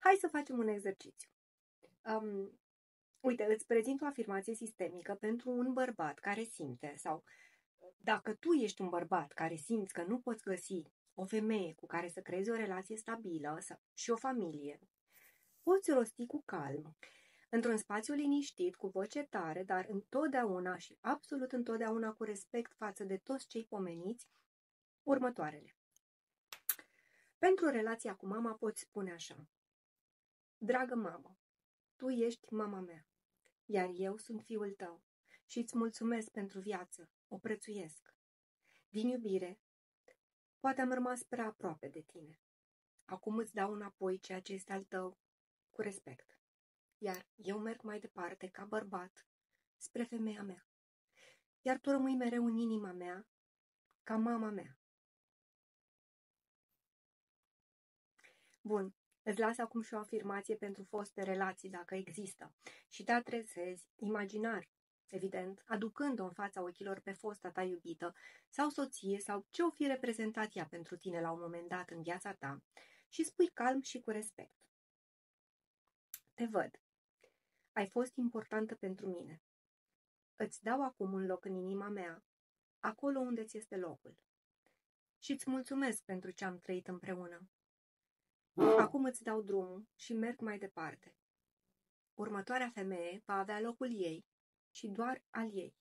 Hai să facem un exercițiu. Uite, îți prezint o afirmație sistemică pentru un bărbat care simte, sau dacă tu ești un bărbat care simți că nu poți găsi o femeie cu care să creezi o relație stabilă și o familie, poți rosti cu calm, într-un spațiu liniștit, cu voce tare, dar întotdeauna și absolut întotdeauna cu respect față de toți cei pomeniți, următoarele. Pentru relația cu mama poți spune așa: dragă mamă, tu ești mama mea, iar eu sunt fiul tău și îți mulțumesc pentru viață, o prețuiesc. Din iubire, poate am rămas prea aproape de tine. Acum îți dau înapoi ceea ce este al tău, cu respect. Iar eu merg mai departe, ca bărbat, spre femeia mea. Iar tu rămâi mereu în inima mea, ca mama mea. Bun, îți las acum și o afirmație pentru foste relații, dacă există. Și te adresezi imaginar, evident, aducând-o în fața ochilor pe fosta ta iubită sau soție sau ce o fi reprezentat ea pentru tine la un moment dat în viața ta și spui calm și cu respect: te văd. Ai fost importantă pentru mine. Îți dau acum un loc în inima mea, acolo unde ți este locul. Și îți mulțumesc pentru ce am trăit împreună. Acum îți dau drumul și merg mai departe. Următoarea femeie va avea locul ei și doar al ei.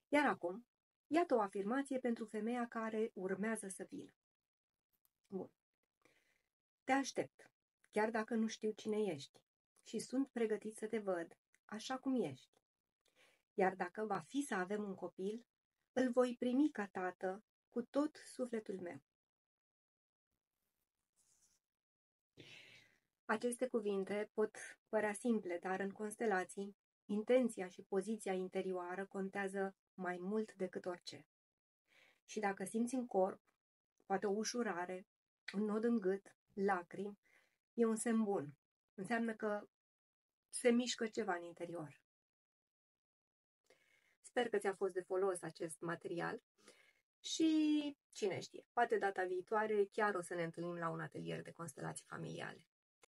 Iar acum, iată o afirmație pentru femeia care urmează să vină. Bun. Te aștept, chiar dacă nu știu cine ești, și sunt pregătit să te văd așa cum ești. Iar dacă va fi să avem un copil, îl voi primi ca tată cu tot sufletul meu. Aceste cuvinte pot părea simple, dar în constelații, intenția și poziția interioară contează mai mult decât orice. Și dacă simți în corp, poate o ușurare, un nod în gât, lacrimi, e un semn bun. Înseamnă că se mișcă ceva în interior. Sper că ți-a fost de folos acest material și, cine știe, poate data viitoare chiar o să ne întâlnim la un atelier de constelații familiale.